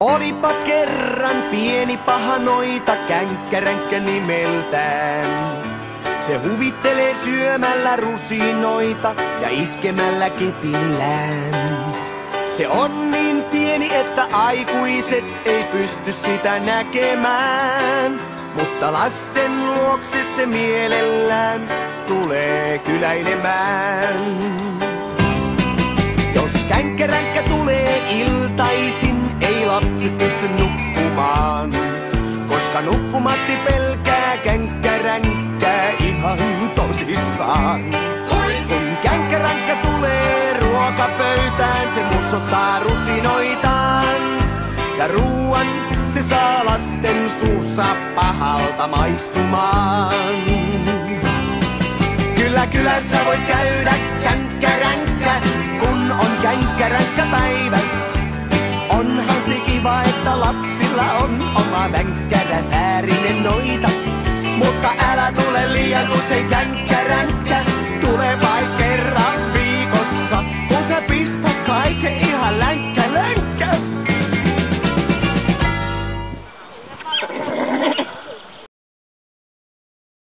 Olipa kerran pieni paha noita, känkkäränkkä nimeltään. Se huvittelee syömällä rusinoita ja iskemällä kepillään. Se on niin pieni, että aikuiset ei pysty sitä näkemään. Mutta lasten luokse se mielellään tulee kyläilemään. Jos känkkäränkkä tulee iltaisin, ei lapsi pysty nukkumaan. Koska nukkumatti pelkää känkkäränkkää ihan tosissaan. Kun känkkäränkkä tulee ruokapöytään, se mussottaa rusinoitaan. Ja ruuan se saa lasten suussa pahalta maistumaan. Kyllä kylässä voi käydä känkkäränkkä, kun on känkkäränkkäpäivä. Onhan se kiva, että lapsilla on oma vänkkärä säärinen noita. Mutta älä tule liian usein känkkäränkkä,